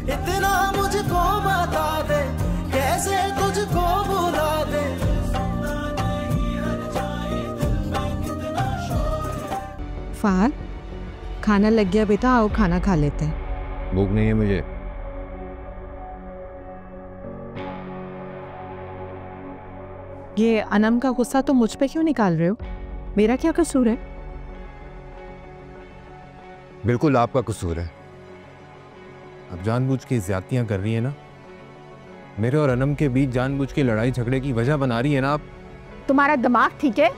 इतना मुझको बता दे, कैसे तुझको भुला दे। फहद, खाना लग गया बेटा, आओ खाना खा लेते हैं। भूख नहीं है मुझे। ये अनम का गुस्सा तो मुझ पे क्यों निकाल रहे हो? मेरा क्या कसूर है? बिल्कुल आपका कसूर है। अब जानबूझ के ज्यादतियां कर रही है ना, मेरे और अनम के बीच जानबूझ के लड़ाई झगड़े की वजह बना रही है ना आप। तुम्हारा दिमाग ठीक है?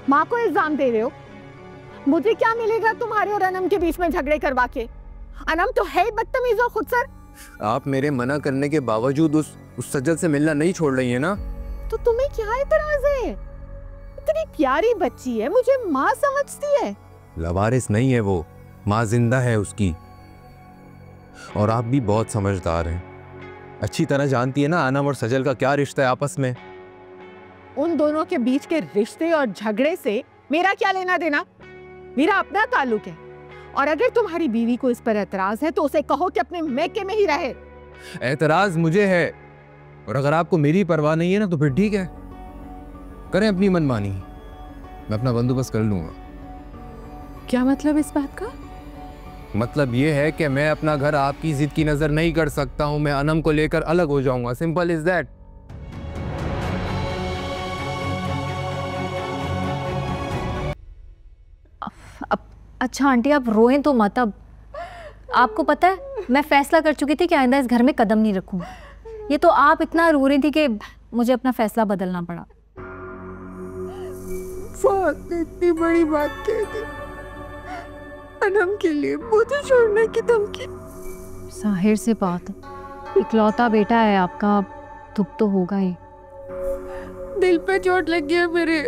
माँ को इल्जाम दे रहे हो। मुझे क्या मिलेगा तुम्हारे और अनम के बीच में झगड़े करवा के? अनम तो है ही बदतमीज और खुदसर। आप मेरे मना करने के बावजूद उस सज्जद से मिलना नहीं छोड़ रही है ना। तो तुम्हें क्या एतराज है? इतनी प्यारी बच्ची है, मुझे माँ समझती है। लवारिस नहीं है वो, माँ जिंदा है उसकी। और आप भी बहुत समझदार हैं, अच्छी तरह जानती है ना अनम और सजल का क्या रिश्ता है आपस में। उन दोनों के बीच के रिश्ते और झगड़े से मेरा क्या लेना देना? मेरा अपना ताल्लुक है। और अगर तुम्हारी बीवी को इस पर एतराज है तो उसे कहो कि अपने मैके में ही रहे। एतराज मुझे है, और अगर आपको मेरी परवाह नहीं है ना तो फिर ठीक है, करें अपनी मनमानी, मैं अपना बंदोबस्त कर लूंगा। क्या मतलब इस बात का? मतलब ये है कि मैं अपना घर आपकी जिद की नजर नहीं कर सकता हूं, मैं अनम को लेकर अलग हो जाऊंगा, सिंपल इज दैट। अच्छा आंटी आप रोएं तो मत। अब आपको पता है मैं फैसला कर चुकी थी कि आइंदा इस घर में कदम नहीं रखूं। ये तो आप इतना रो रही थी कि मुझे अपना फैसला बदलना पड़ा। इतनी बड़ी बात कह दी, अनम के लिए मुझे छोड़ने की धमकी। जाहिर सी बात, इकलौता बेटा है आपका, दुख तो होगा ही। दिल पे चोट लग गया मेरे।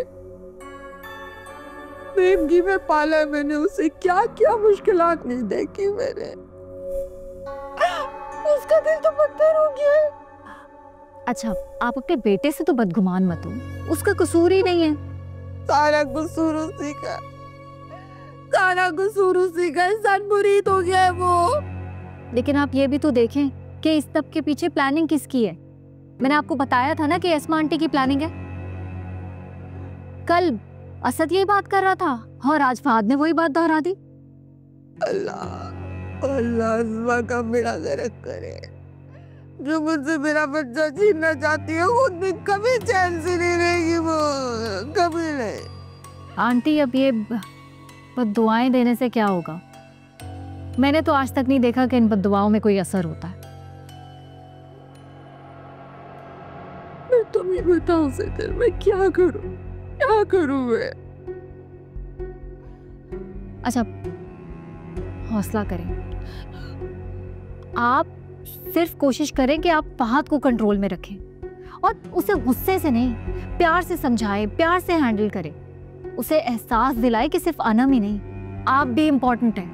जिंदगी में पाला है मैंने उसे, क्या क्या मुश्किलात नहीं देखी मैंने। उसका दिल तो पत्थर हो गया है। अच्छा आप अपने बेटे से तो बदगुमान मत हो, उसका कसूर ही नहीं है। सारा कसूर उसी का, सारा कसूर उसी का। इंसान मुरीद हो गया है वो। लेकिन आप ये भी तो देखें कि इस सब के पीछे प्लानिंग किसकी है। मैंने आपको बताया था ना कि एस्मा आंटी की प्लानिंग है। कल असद यही बात कर रहा था और आज फहद ने वही बात दोहरा दी। अल्लाह अल्लाह एस्मा का बेड़ा गर्क करे। जो मुझसे मेरा बच्चा छीनना चाहती है खुद भी कभी चैन से नहीं रहेगी वो, कभी नहीं। आंटी अब ये बद्दुआएं देने से क्या होगा? मैंने तो आज तक नहीं देखा कि इन बद्दुआओं में कोई असर होता है। मैं तुम्हें बताऊं सजल, मैं क्या करूं, क्या करूं मैं? अच्छा हौसला करें, आप सिर्फ कोशिश करें कि आप फहद को कंट्रोल में रखें और उसे गुस्से से नहीं, प्यार से समझाएं, प्यार से हैंडल करें। उसे एहसास दिलाए कि सिर्फ अनम ही नहीं, आप भी इम्पोर्टेंट हैं।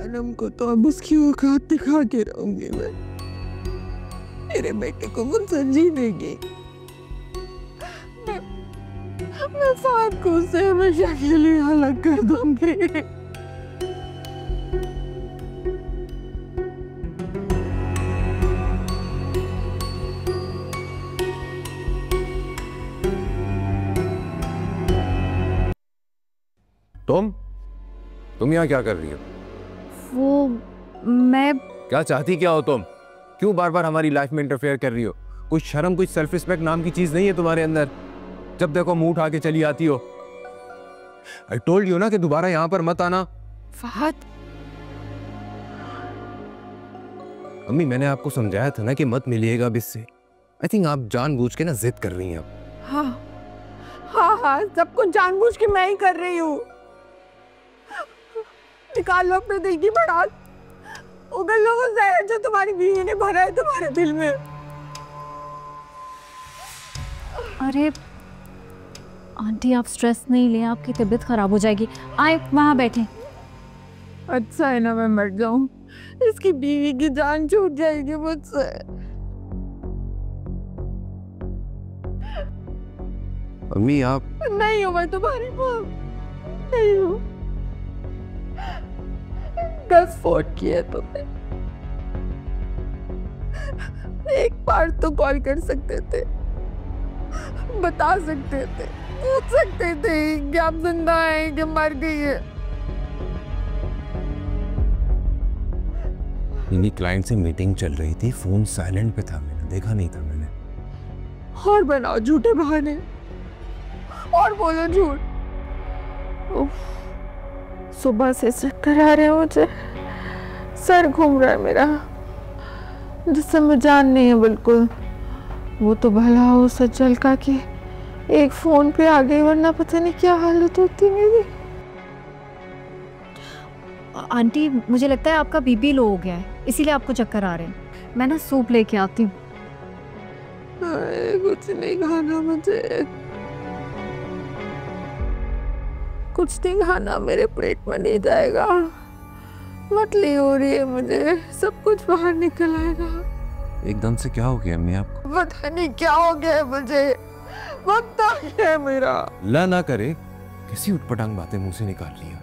अनम को तो अब उसकी औकात दिखा के रहूंगी मैं। मेरे बेटे को मुझसे जीनेगी। मैं फहद को उससे हमेशा के लिए अलग कर दूंगी। तुम यहाँ क्या कर रही हो? वो मैं क्या चाहती क्या हो तुम? क्यों बार बार हमारी लाइफ में इंटरफेयर कर रही हो? कुछ शर्म, कुछ सेल्फ रिस्पेक्ट नाम की चीज नहीं है तुम्हारे अंदर? जब देखो मुंह उठा के चली आती हो। आई टोल्ड यू ना कि दोबारा यहाँ पर मत आना। फहद, अम्मी मैंने आपको समझाया था ना कि मत मिलिएगा अब इससे। आई थिंक आप जानबूझ के ना जिद कर रही हैं अब। हाँ हाँ हाँ, सब कुछ जानबूझ के मैं ही कर रही हूँ। निकाल लो अपने दिल की भड़ास, उगल लो वो जहर जो तुम्हारी बीवी ने भरा है तुम्हारे दिल में। अरे आंटी आप स्ट्रेस नहीं लें, आपकी तबीयत खराब हो जाएगी। आए वहां बैठे। अच्छा है ना मैं मर जाऊं, इसकी बीवी की जान छूट जाएगी मुझसे। अम्मी आप नहीं हो, मैं तुम्हारी माँ नहीं हूँ। 10 फोन किए तुमने, एक बार तो कॉल कर सकते थे, बता सकते थे, पूछ सकते थे कि आप जिंदा हैं कि मर गई है। इन्हीं क्लाइंट से मीटिंग चल रही थी, फोन साइलेंट पे था, मैंने देखा नहीं था मैंने। और बनाओ झूठे बहाने और बोलो झूठ। उफ, सुबह से चक्कर आ रहे हैं मुझे, सर घूम रहा है मेरा, जिसमें जान नहीं है बिल्कुल। वो तो भला हो सज्जल का कि एक फोन पे आ गई, वरना पता नहीं क्या हालत होती मेरी। आंटी मुझे लगता है आपका बीपी लो हो गया है, इसीलिए आपको चक्कर आ रहे हैं। मैं ना सूप लेके आती हूँ। कुछ नहीं खाना मुझे, कुछ नहीं खाना, मेरे पेट में नहीं जाएगा। मतली हो रही है मुझे, सब कुछ बाहर निकल आएगा। एकदम से क्या हो गया अम्मी आपको? पता नहीं क्या हो गया है मुझे, वक्त आ गया है मेरा। ला ना करे, किसी उटपटांग बातें मुंह से निकाल लिया।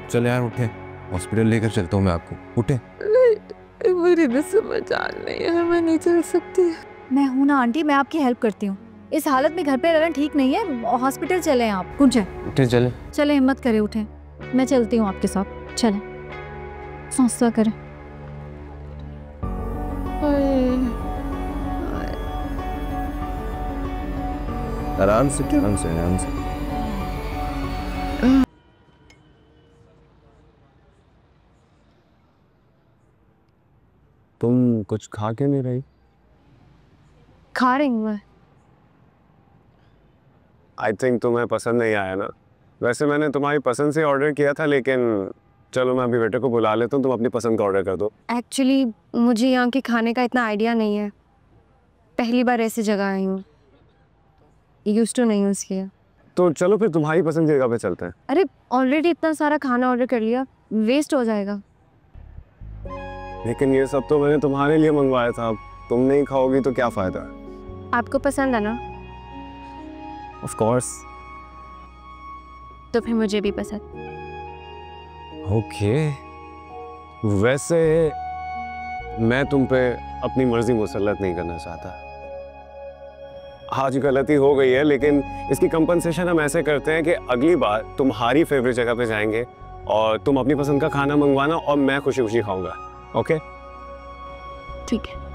चलो यार उठे, हॉस्पिटल लेकर चलता हूँ मैं आपको, उठे। नहीं, मेरी नस्ल में जान नहीं है, मैं नहीं चल सकती। मैं हूं ना आंटी, मैं आपकी हेल्प करती हूँ। इस हालत में घर पे रहना ठीक नहीं है, हॉस्पिटल चले आप। उठे उठे, चले चले, हिम्मत करे, उठे। मैं चलती हूँ आपके साथ, चले। संस्था करें। आराम से आराम से आराम से। तुम कुछ खा के नहीं रही? खा रही हूँ मैं। आई थिंक तुम्हें पसंद नहीं आया ना। वैसे मैंने तुम्हारी पसंद से ऑर्डर किया था, लेकिन चलो मैं अभी बेटे को बुला लेता हूँ, तुम अपनी पसंद का ऑर्डर कर दो। एक्चुअली मुझे यहाँ के खाने का इतना आइडिया नहीं है, पहली बार ऐसी जगह आई हूँ, यूज्ड टू नहीं हूँ इसलिए। तो चलो फिर तुम्हारी पसंद की जगह पे चलते हैं। अरे ऑलरेडी इतना सारा खाना ऑर्डर कर लिया, वेस्ट हो जाएगा। लेकिन ये सब तो मैंने तुम्हारे लिए मंगवाया था, तुम नहीं खाओगी तो क्या फायदा? आपको पसंद है ना? Of course. तो फिर मुझे भी पसंद। ओके। वैसे मैं तुम पे अपनी मर्जी मुसल्लत नहीं करना चाहता। आज गलती हो गई है, लेकिन इसकी कंपनसेशन हम ऐसे करते हैं कि अगली बार तुम्हारी फेवरेट जगह पे जाएंगे और तुम अपनी पसंद का खाना मंगवाना और मैं खुशी खुशी खाऊंगा। ओके? ठीक है।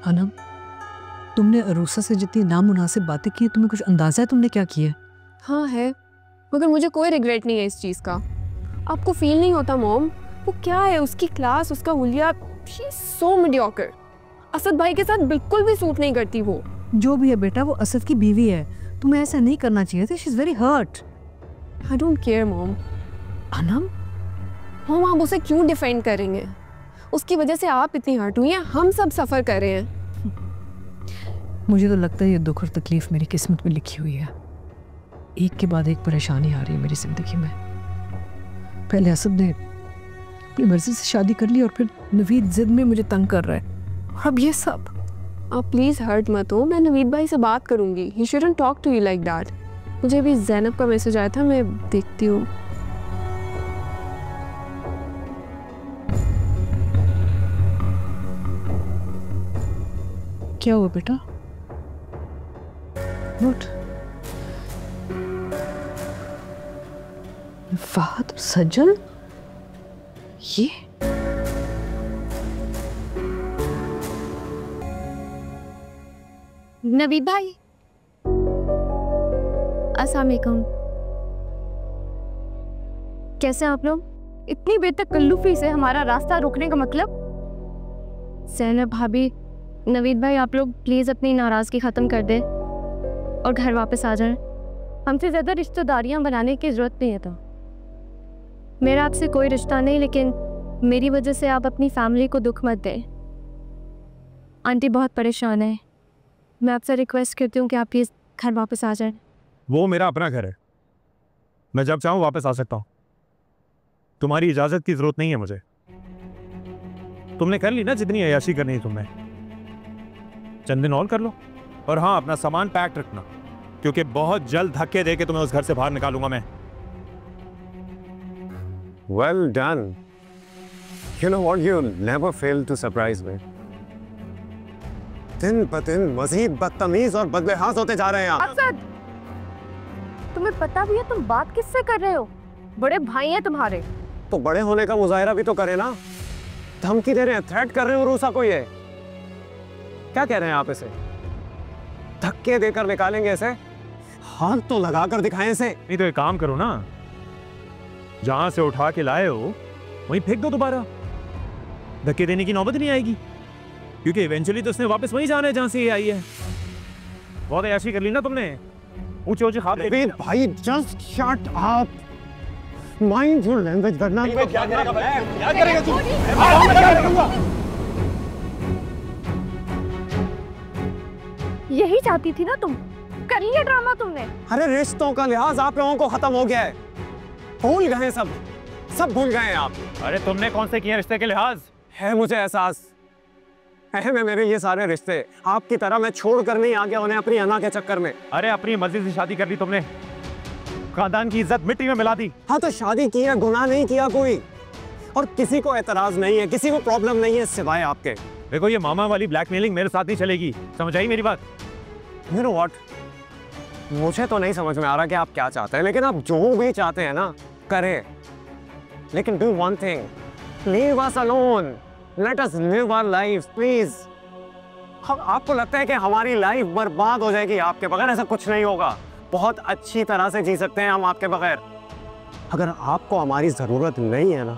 अनम, तुमने अरूसा से जितनी नामुनासिब बातें की, तुम्हें कुछ अंदाजा है तुमने क्या किया? हाँ है, मगर मुझे कोई रिग्रेट नहीं है इस चीज़ का। आपको फील नहीं होता मॉम? वो क्या है, उसकी क्लास, उसका हुलिया, she is so mediocre. Asad भाई के साथ बिल्कुल भी सूट नहीं करती वो। जो भी है बेटा, वो असद की बीवी है, तुम्हें ऐसा नहीं करना चाहिए था। She is very hurt. I don't care mom. Anam, mom आप उसे क्यों डिफेंड करेंगे? उसकी वजह से आप इतनी हर्ट हुई हैं, हम सब सफ़र कर रहे हैं। मुझे तो लगता है ये दुख और तकलीफ मेरी किस्मत में लिखी हुई है। एक के बाद एक परेशानी आ रही है मेरी जिंदगी में। पहले असद ने अपनी मर्जी से शादी कर ली और फिर नवीद जिद में मुझे तंग कर रहा है, और अब ये सब। आप प्लीज़ हर्ट मत हो, मैं नवीद भाई से बात करूंगी। He shouldn't talk to you like that. मुझे भी ज़ैनब का मैसेज आया था, मैं देखती हूँ। क्या हुआ बेटा? What? फहद और सज्जल, ये नवीद भाई, अस्सलाम वालेकुम। कैसे हैं आप लोग? इतनी बेतकल्लुफी से हमारा रास्ता रोकने का मतलब? ज़ैनब भाभी, नवीद भाई, आप लोग प्लीज़ अपनी नाराज़गी ख़त्म कर दें और घर वापस आ जाएं। हमसे ज़्यादा रिश्तेदारियां बनाने की ज़रूरत नहीं है। तो मेरा आपसे कोई रिश्ता नहीं, लेकिन मेरी वजह से आप अपनी फैमिली को दुख मत दें। आंटी बहुत परेशान है। मैं आपसे रिक्वेस्ट करती हूँ कि आप प्लीज़ घर वापस आ जाएं। वो मेरा अपना घर है, मैं जब चाहूँ वापस आ सकता हूँ। तुम्हारी इजाज़त की ज़रूरत नहीं है मुझे। तुमने कर ली ना जितनी अय्याशी करनी है तुमने, चंद दिन और कर लो। और हाँ, अपना सामान पैक रखना, क्योंकि बहुत जल्द धक्के दे के तुम्हें उस घर से बाहर निकालूंगा मैं। Well done. You know what? You never fail to surprise me. दिन ब दिन मजीद बदतमीज और बदलिहाज होते जा रहे हैं आप। असद, तुम्हें पता भी है तुम बात किससे कर रहे हो? बड़े भाई हैं तुम्हारे। तो बड़े होने का मुजाहिरा भी तो करे ना। धमकी दे रहे हैं, थ्रेट कर रहे हो रूसा को। ये क्या कह रहे हैं आप? इसे धक्के देकर निकालेंगे इसे? हाथ तो लगा कर दिखाएं इसे। नहीं तो एक काम करो ना, जहां से उठा के लाए हो वहीं फेंक दो दोबारा। धक्के देने की नौबत नहीं आएगी, क्योंकि इवेंचुअली तो उसने वापस वहीं जाना है जहां से ये आई है। बहुत अय्याशी कर ली ना तुमने। ऊंचे ऊंचे खाब भाई, just shut up, mind your language. करना क्या करेगा तू? यही चाहती थी ना तुम, कर लिया ड्रामा तुमने। अरे रिश्तों का लिहाज आप लोगों को खत्म हो गया है, भूल गए सब भूल गए हैं आप। अरे तुमने कौन से किए रिश्ते के लिहाज? है मुझे एहसास है, मेरे ये सारे रिश्ते आपकी तरह मैं छोड़ कर नहीं आ गया उन्हें अपनी अना के चक्कर में। अरे अपनी मर्जी से शादी कर ली तुमने, खानदान की इज्जत मिट्टी में मिला दी। हाँ तो शादी की है, गुनाह नहीं किया कोई, और किसी को एतराज नहीं है, किसी को प्रॉब्लम नहीं है सिवाय आपके। देखो ये मामा वाली ब्लैकमेलिंग मेरे साथ नहीं चलेगी, समझ आई मेरी बात? You know what? मुझे तो नहीं समझ में आ रहा कि आप क्या चाहते हैं, लेकिन आप जो भी चाहते हैं ना करें, लेकिन do one thing, leave us alone, let us live our lives, please। हम आपको लगता है कि हमारी लाइफ बर्बाद हो जाएगी आपके बगैर? ऐसा कुछ नहीं होगा, बहुत अच्छी तरह से जी सकते हैं हम आपके बगैर। अगर आपको हमारी जरूरत नहीं है ना,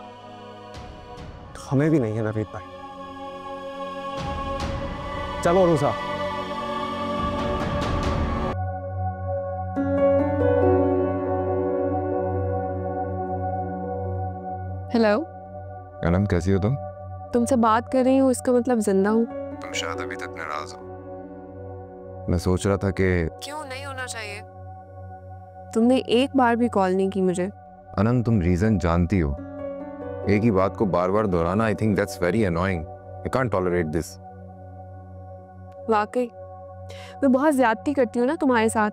तो हमें भी नहीं है नवीद भाई। चलो रूसा। हेलो अनम, कैसी हो तुम? तुमसे बात कर रही हूँ, इसका मतलब जिंदा हूँ। तुम शायद अभी तक नाराज हो। मैं सोच रहा था कि क्यों नहीं होना चाहिए? तुमने एक बार भी कॉल नहीं की मुझे। अनम, तुम रीजन जानती हो, एक ही बात को बार बार दोहराना, I think that's very annoying. I can't tolerate this. वाकई मैं बहुत ज्यादती करती हूँ ना तुम्हारे साथ।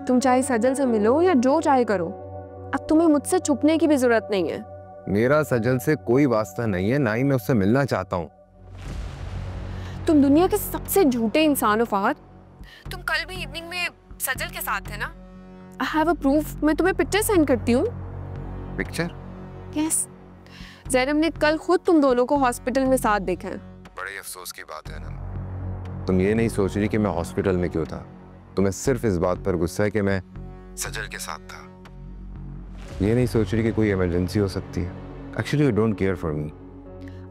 तुम चाहे सजल से मिलो या जो चाहे करो, अब तुम्हें मुझसे छुपने की भी जरूरत नहीं है। मेरा सजल से कोई वास्ता नहीं है, ना ही मैं उससे मिलना चाहता हूँ। तुम दुनिया के सबसे झूठे इंसान हो फहद। तुम कल भी इवनिंग में सजल के साथ थे ना? आई हैव अ प्रूफ, मैं तुम्हें पिक्चर सेंड करती हूँ। पिक्चर? यस, जैनब ने कल खुद तुम दोनों को हॉस्पिटल में साथ देखा है। बड़ी अफसोस की बात है ना, तुम ये नहीं सोच रही कि मैं हॉस्पिटल में क्यों था। तुम्हें सिर्फ इस बात पर गुस्सा है कि मैं सजल के साथ था। ये नहीं सोच रही कि कोई इमरजेंसी हो सकती है। Actually you don't care for me.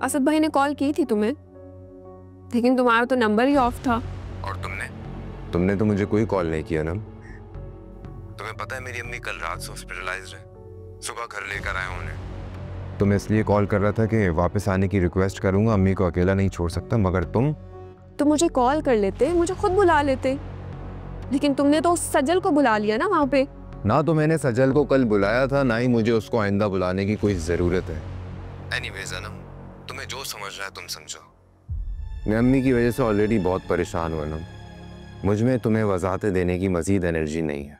Asad भाई ने कॉल की थी तुम्हें, लेकिन तुम्हारा तो नंबर ही ऑफ था। और तुमने तो मुझे कोई कॉल नहीं किया ना। तुम्हें पता है मेरी अम्मी कल रात से हॉस्पिटलाइज्ड है, सुबह घर लेकर आए उन्हें। तो मैं इसलिए कॉल कर रहा था कि वापस आने की रिक्वेस्ट करूंगा, अम्मी को अकेला नहीं छोड़ सकता। मगर तुम मुझे कॉल कर लेते, मुझे खुद बुला लेते, लेकिन तुमने तो उस सजल को बुला लिया ना वहाँ पे। ना तो मैंने सजल को कल बुलाया था, ना ही मुझे उसको आइंदा बुलाने की कोई जरूरत है। एनीवेज अनम, तुम्हें जो समझना है तुम समझो। मैं अम्मी की वजह से ऑलरेडी बहुत परेशान हूँ अनम। मुझ में तुम्हें वजाहतें देने की मजीद एनर्जी नहीं है।